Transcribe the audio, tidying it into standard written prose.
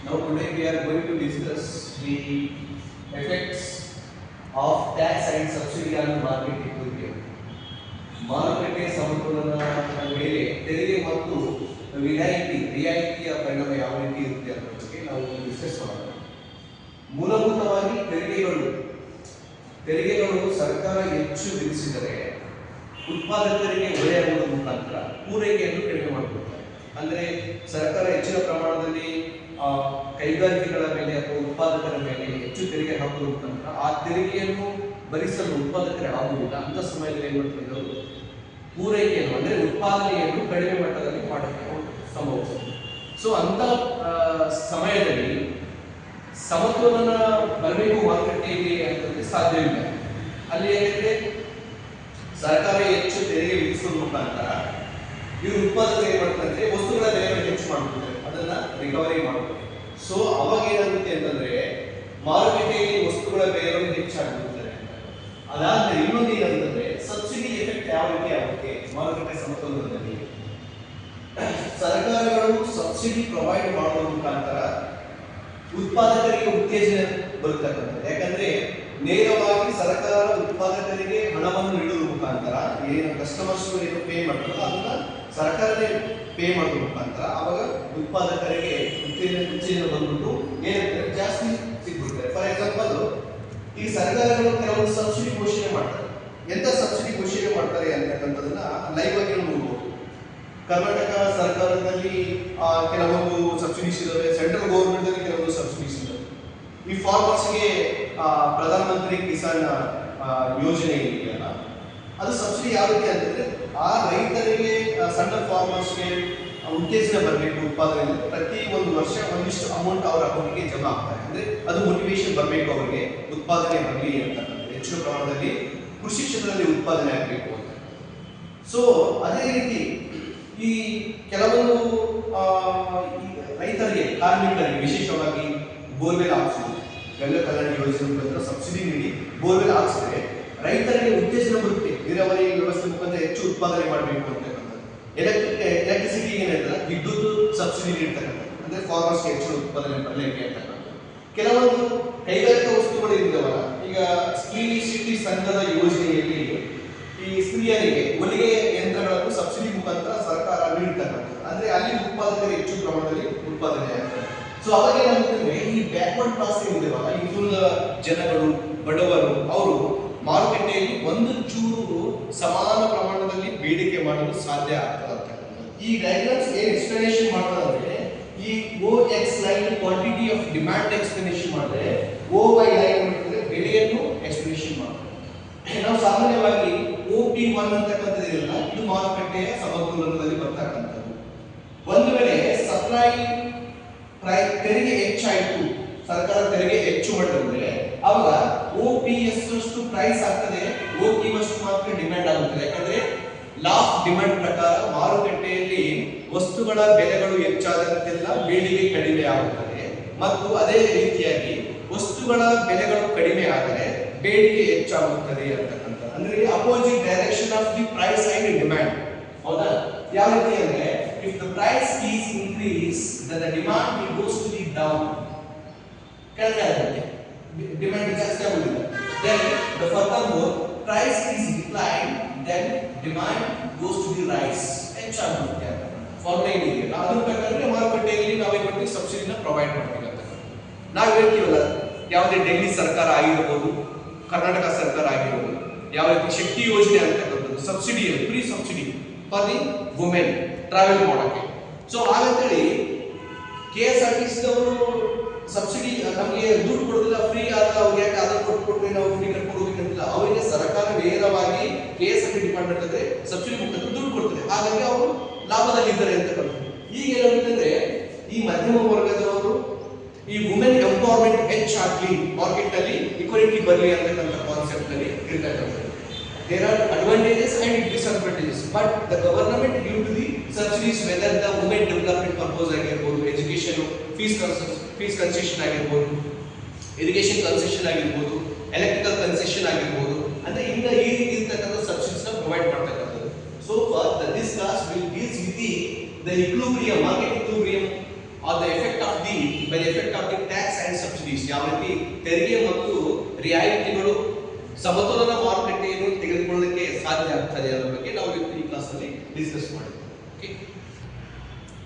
Now today we are going to discuss the effects of tax and subsidy on market equilibrium. ಮಾರುಕಟ್ಟೆ ಸಮತೋಲನದ ಮೇಲೆ ತೆರಿಗೆ ಮತ್ತು ರಿಯಾಯಿತಿಯ ಪರಿಣಾಮ ಯಾವ ರೀತಿ ಇರುತ್ತೆ ಅನ್ನೋ ಬಗ್ಗೆ ನಾವು ಡಿಸ್ಕಸ್ ಮಾಡೋಣ. ಮೂಲಭೂತವಾಗಿ ತೆರಿಗೆಗಳು ಸರ್ಕಾರ ಹೆಚ್ಚು ವಿಧಿಸಿದರೆ ಉತ್ಪಾದಕರಿಗೆ ಹೊರೆಯಾಗುವ ಮುಖಾಂತರ ಪೂರೈಕೆಯನ್ನು ಕಡಿಮೆ ಮಾಡಿಕೊಡ್ತಾರೆ. ಅಂದರೆ ಸರ್ಕಾರ ಹೆಚ್ಚಿನ ಪ್ರಮಾಣದಲ್ಲಿ ಕೈಗಾರಿಕೆಗಳ ಮೇಲೆ ಅಥವಾ ಉತ್ಪಾದಕರ ಮೇಲೆ ಹೆಚ್ಚು ತೆರಿಗೆ ಹಾಕುವ ಮುಖಾಂತರ ಆ ತೆರಿಗೆಯನ್ನು ಭರಿಸಲು ಉತ್ಪಾದಕರೇ ಆಗುವುದಿಲ್ಲ. ಅಂತ ಸಮಯದಲ್ಲಿ ಏನು ಮಾಡ್ತಿದ್ದರು, ಪೂರೈಕೆಯನ್ನು ಅಂದರೆ ಉತ್ಪಾದನೆಯನ್ನು ಕಡಿಮೆ ಮಟ್ಟದಲ್ಲಿ ಮಾಡಕ್ಕೆ ಸಂಭವಿಸುತ್ತೆ. ಸೊ ಅಂತ ಸಮಯದಲ್ಲಿ ಸಮತೋಲನ ಬರಬೇಕು ಮಾರುಕಟ್ಟೆಗೆ ಅಂತಂದ್ರೆ ಸಾಧ್ಯವಿಲ್ಲ. ಅಲ್ಲಿ ಏನಿದ್ರೆ ಸರ್ಕಾರ ಹೆಚ್ಚು ತೆರಿಗೆ ವಿಧಿಸುವ ಮುಖಾಂತರ ಇವರು ಉತ್ಪಾದಕರು ಏನ್ ಮಾಡ್ತಾರೆ, ವಸ್ತುಗಳ ಬೆಲೆಯನ್ನು ಹೆಚ್ಚು ಮಾಡ್ತಾರೆ, ಅದನ್ನ ರಿಕವರಿ ಮಾಡ್ತಾರೆ. ಸೊ ಅವಾಗ ಏನಾಗುತ್ತೆ ಅಂತಂದ್ರೆ ಮಾರುಕಟ್ಟೆಯಲ್ಲಿ ವಸ್ತುಗಳ ಬೆಲೆಗಳು ಹೆಚ್ಚಾಗುತ್ತದೆ. ಅದಾದ್ರೆ ಇನ್ನೊಂದು ಏನಂತಂದ್ರೆ ಸಬ್ಸಿಡಿ ಎಫೆಕ್ಟ್ ಯಾವ ರೀತಿ ಆಗುತ್ತೆ ಮಾರುಕಟ್ಟೆ ಸಮತೋಲನದಲ್ಲಿ. ಸರ್ಕಾರಗಳು ಸಬ್ಸಿಡಿ ಪ್ರೊವೈಡ್ ಮಾಡುವ ಮುಖಾಂತರ ಉತ್ಪಾದಕರಿಗೆ ಉತ್ತೇಜನ ಬರುತ್ತಕ್ಕಂಥದ್ದು. ಯಾಕಂದ್ರೆ ನೇರವಾಗಿ ಸರ್ಕಾರ ಉತ್ಪಾದಕರಿಗೆ ಹಣವನ್ನು ನೀಡುವ ಮುಖಾಂತರ ಏನು ಕಸ್ಟಮರ್ಸ್ ಏನು ಪೇ ಮಾಡ್ತಾರೋ ಅದನ್ನ ಸರ್ಕಾರನೇ ಪೇ ಮಾಡುವ ಮುಖಾಂತರ ಅವಾಗ ಉತ್ಪಾದಕರಿಗೆ ಉತ್ತೇಜನ ಬಂದ್ಬಿಟ್ಟು ಏನಾಗ್ತದೆ, ಜಾಸ್ತಿ ಸಿಗ್ಬಿಡ್ತಾರೆ. ಫಾರ್ ಎಕ್ಸಾಂಪಲ್, ಈ ಸರ್ಕಾರಗಳು ಕೆಲವೊಂದು ಸಬ್ಸಿಡಿ ಘೋಷಣೆ ಮಾಡ್ತಾರೆ. ಎಂತ ಸಬ್ಸಿಡಿ ಘೋಷಣೆ ಮಾಡ್ತಾರೆ ಅಂತಕ್ಕಂಥದನ್ನ ಲೈವ್ ಆಗಿ ನೋಡ್ಬೋದು. ಕರ್ನಾಟಕ ಸರ್ಕಾರದಲ್ಲಿ ಕೆಲವೊಂದು ಸಬ್ಸಿಡೀಸ್ ಇದಾವೆ, ಸೆಂಟ್ರಲ್ ಗೌರ್ಮೆಂಟ್ ಅಲ್ಲಿ ಕೆಲವೊಂದು ಸಬ್ಸಿಡೀಸ್ ಇದಾವೆ. ಈ ಫಾರ್ಮರ್ಸ್ಗೆ ಪ್ರಧಾನ ಮಂತ್ರಿ ಕಿಸಾನ್ ಯೋಜನೆ ಇದೆಯಲ್ಲ, ಅದು ಸಬ್ಸಿಡಿ ಯಾವ ರೀತಿ ಅಂತಂದ್ರೆ ಆ ರೈತರಿಗೆ ಸಣ್ಣ ಫಾರ್ಮರ್ಸ್ಗೆ ಉತ್ತೇಜನ ಬರಬೇಕು ಉತ್ಪಾದನೆಯಲ್ಲಿ. ಪ್ರತಿ ಒಂದು ವರ್ಷ ಒಂದಿಷ್ಟು ಅಮೌಂಟ್ ಅವರ ಅಕೌಂಟ್ಗೆ ಜಮಾ ಆಗ್ತಾರೆ. ಅಂದ್ರೆ ಅದು ಮೋಟಿವೇಶನ್ ಬರಬೇಕು ಅವರಿಗೆ, ಉತ್ಪಾದನೆ ಬರಲಿ ಅಂತಕ್ಕಂಥದ್ದು, ಹೆಚ್ಚಿನ ಪ್ರಮಾಣದಲ್ಲಿ ಕೃಷಿ ಕ್ಷೇತ್ರದಲ್ಲಿ ಉತ್ಪಾದನೆ ಆಗಬೇಕು ಅಂತ. ಸೊ ಅದೇ ರೀತಿ ಈ ಕೆಲವೊಂದು ರೈತರಿಗೆ, ಕಾರ್ಮಿಕರಿಗೆ ವಿಶೇಷವಾಗಿ ಬೋರ್ವೆಲ್ ಹಾಕ್ಸಿದ್ರು, ಗಂಗಾ ಕಲ್ಯಾಣ ಯೋಜನೆ ಮುಖಾಂತರ ಸಬ್ಸಿಡಿ ನೀಡಿ ಬೋರ್ವೆಲ್ ಹಾಕ್ಸಿದ್ರೆ ರೈತರಿಗೆ ಉತ್ತೇಜನ ಬರುತ್ತೆ, ನೀರಾವರಿ ವ್ಯವಸ್ಥೆ ಮುಖಾಂತರ ಹೆಚ್ಚು ಉತ್ಪಾದನೆ ಮಾಡಬೇಕು ಅಂತಕ್ಕಂಥದ್ದು. ಎಲೆಕ್ಟ್ರಿಸಿಟಿ ಏನಿರ್ತಲ್ಲ, ವಿದ್ಯುತ್ ಸಬ್ಸಿಡಿ ನೀಡ್ತಕ್ಕಂಥದ್ದು, ಅಂದ್ರೆ ಫಾರ್ಮರ್ಸ್ಗೆ ಹೆಚ್ಚು ಉತ್ಪಾದನೆ ಬರಲಿಕ್ಕೆ ಅಂತಕ್ಕಂಥದ್ದು. ಕೆಲವೊಂದು ಕೈಗಾರಿಕಾ ವಸ್ತುಗಳು ಇದ್ದಾವಲ್ಲ, ಈಗ ಸ್ತ್ರೀ ಶಕ್ತಿ ಸಂಘದ ಯೋಜನೆಯಲ್ಲಿ ಈ ಸ್ತ್ರೀಯರಿಗೆ ಹೊಲಿಗೆ ಯಂತ್ರಗಳನ್ನು ಸಬ್ಸಿಡಿ ಮುಖಾಂತರ ಸರ್ಕಾರ ನೀಡ್ತಕ್ಕಂಥದ್ದು. ಅಂದ್ರೆ ಅಲ್ಲಿ ಉತ್ಪಾದಕರು ಹೆಚ್ಚು ಪ್ರಮಾಣದಲ್ಲಿ ಉತ್ಪಾದನೆ ಆಗ್ತದೆ. ಸೊ ಅವಾಗ ಏನಾಗುತ್ತಂದ್ರೆ ಈ ಬ್ಯಾಕ್ವರ್ಡ್ ಕ್ಲಾಸ್ ಏನಿದಾವಲ್ಲ, ಹಿಂದುಳಿದ ಜನಗಳು, ಬಡವರು, ಅವರು ಮಾರುಕಟ್ಟೆಯಲ್ಲಿ ಒಂದು ಚೂರು ಸಮಾನ ಪ್ರಮಾಣದಲ್ಲಿ ಬೇಡಿಕೆ ಮಾಡಲು ಸಾಧ್ಯ ಆಗ್ತದೆ. ಈ ಡಯಾಗ್ರಾಮ್ಸ್ ಏನ್ ಎಕ್ಸ್ಪ್ಲನೇಷನ್ ಮಾಡ್ತಾರೆ, ಈ OX line quantity of demand explanation ಮಾಡಿದ್ರೆ, OY ಲೈನ್ ಮಾಡಿದ್ರೆ ಬೆಲೆಯನ್ನು ಎಕ್ಸ್ಪ್ಲನೇಷನ್ ಮಾಡ್ತಾರೆ. ನಾವು ಸಾಮಾನ್ಯವಾಗಿ OP1 ಅಂತಕ್ಕಂಥದ್ದಿರಲ್ಲ, ಇದು ಮಾರುಕಟ್ಟೆಯ ಸಮತೋಲನದಲ್ಲಿ ಬರ್ತಕ್ಕಂಥದ್ದು. ಒಂದು ವೇಳೆ ಸಪ್ಲೈ ತೆರಿಗೆ ಹೆಚ್ಚಾಯಿತು, ಸರ್ಕಾರ ತೆರಿಗೆ ಹೆಚ್ಚು ಮಾಡಿದ್ರೆ ಅವಾಗ OPS ಅಷ್ಟು ಪ್ರೈಸ್ ಆಗ್ತದೆ, OP ಅಷ್ಟು ಮಾತ್ರ ಡಿಮ್ಯಾಂಡ್ ಆಗುತ್ತದೆ. ಯಾಕಂದ್ರೆ ಲಾ ಆಫ್ ಡಿಮ್ಯಾಂಡ್ ಪ್ರಕಾರ ಮಾರುಕಟ್ಟೆಯಲ್ಲಿ ವಸ್ತುಗಳ ಬೆಲೆಗಳು ಹೆಚ್ಚಾದಂತೆಲ್ಲ ಬೇಡಿಕೆ ಕಡಿಮೆ ಆಗುತ್ತದೆ, ಮತ್ತು ಅದೇ ರೀತಿಯಾಗಿ ವಸ್ತುಗಳ ಬೆಲೆಗಳು ಕಡಿಮೆ ಆದರೆ ಬೇಡಿಕೆ ಹೆಚ್ಚಾಗುತ್ತದೆ ಅಂತಕ್ಕಂಥ. ಅಂದ್ರೆ opposite direction of the price and demand. ಹೌದಾ? ಯಾವ ರೀತಿ ಅಂದ್ರೆ if the price is increase then the demand will goes to the down. ಕೆಳಗೆ ಆಗುತ್ತೆ, ಡಿಮ್ಯಾಂಡ್ ಜಾಸ್ತಿ ಆಗುವುದಿಲ್ಲ. then the furthermore price is decline then demand goes to the rise. ಹೆಚ್ಚಾಗುತ್ತೆ ಅಂತ ಫಾರ್ಮುಲಾ ಇದೆ. ಅದರ ಪ್ರಕಾರ ಮಾರುಕಟ್ಟೆಯಲ್ಲಿ ನಾವು ಏನು ಮಾಡ್ತೀವಿ, ಸಬ್ಸಿಡಿನ ಪ್ರೊವೈಡ್ ಮಾಡ್ತೀವಿ ಅಂತ ನಾವು ಹೇಳ್ತೀವಲ್ಲ. ಯಾವುದೇ ಡೆಲ್ಲಿ ಸರ್ಕಾರ ಆಗಿರಬಹುದು, ಕರ್ನಾಟಕ ಸರ್ಕಾರ ಆಗಿರಬಹುದು, ಯಾವ ರೀತಿ ಶಕ್ತಿ ಯೋಜನೆ ಅಂತಕ್ಕಂಥದ್ದು subsidy, free subsidy for the women travel ಮಾಡೋಕ್ಕೆ. ಸೊ ಹಾಗಂತೇಳಿ KSRTC ಅವರು ಸಬ್ಸಿಡಿ ನಮಗೆ ದುಡ್ಡು ಕೊಡೋದಿಲ್ಲ, ಫ್ರೀ ಆದ ಅವ್ರಿಗೆ ಯಾಕೆ ಆಧಾರ್ ಕೊಟ್ಬಿಟ್ರೆ ನಾವು ಫ್ರೀ ಕಟ್ಕೊಂಡು ಹೋಗ್ಬೇಕಂತಿಲ್ಲ. ಅವರಿಗೆ ಸರ್ಕಾರ ನೇರವಾಗಿ KSRTC ಡಿಪಾರ್ಟ್ಮೆಂಟ್ ಅಂದ್ರೆ ಸಬ್ಸಿಡಿ ಮುಖಾಂತರ ದುಡ್ಡು ಕೊಡ್ತದೆ, ಹಾಗಾಗಿ ಅವರು ಲಾಭದಲ್ಲಿದ್ದಾರೆ ಅಂತಕ್ಕಂಥದ್ದು. ಈಗ ಏನಾಗುತ್ತಂದ್ರೆ ಈ ಮಧ್ಯಮ ವರ್ಗದವರು ಈ ವುಮೆನ್ ಎಂಪವರ್ಮೆಂಟ್ ಹೆಚ್ಚಾಗ್ಲಿ, ಮಾರ್ಕೆಟ್ ಅಲ್ಲಿ ಇಕ್ವಾಲಿಟಿ ಬರಲಿ ಅಂತಕ್ಕಂಥ ಕಾನ್ಸೆಪ್ಟ್ ಅಲ್ಲಿ ಇರ್ತಕ್ಕಂಥದ್ದು. There are advantages and disadvantages, but the government give to the subsidies whether the women development purpose ಆಗಿರಬಹುದು, ಎಜುಕೇಶನ್ ಫೀಸ್ ಕನ್ಸೆಷನ್ ಆಗಿರಬಹುದು, ಇರಿಗೇಷನ್ ಕನ್ಸೆಷನ್ ಆಗಿರಬಹುದು, ಎಲೆಕ್ಟ್ರಿಕಲ್ ಕನ್ಸೆಷನ್ ಆಗಿರಬಹುದು, ಅಂದ್ರೆ ಇಂದ ಈ ರೀತಿ ಇರ್ತಕ್ಕಂಥ ಸಬ್ಸಿಡೀಸ್ ನ ಪ್ರೊವೈಡ್ ಮಾಡ್ತಕ್ಕಂಥದ್ದು. So far this class will deals with the equilibrium, market equilibrium, or the effect of the by the effect ಯಾವ ರೀತಿ ತೆರಿಗೆ ಮತ್ತು ರಿಯಾಯಿತಿಗಳು ಸಮತೋಲನ ಮಾರುಕಟ್ಟೆಯನ್ನು ತೆಗೆದುಕೊಳ್ಳಲಿಕ್ಕೆ ಸಾಧ್ಯ ಆಗ್ತದೆ ಅನ್ನೋ ಬಗ್ಗೆ ನಾವು ಈ ಕ್ಲಾಸ್ ಅಲ್ಲಿ ಡಿಸ್ಕಸ್ ಮಾಡಿದ್ವಿ. ಓಕೆ.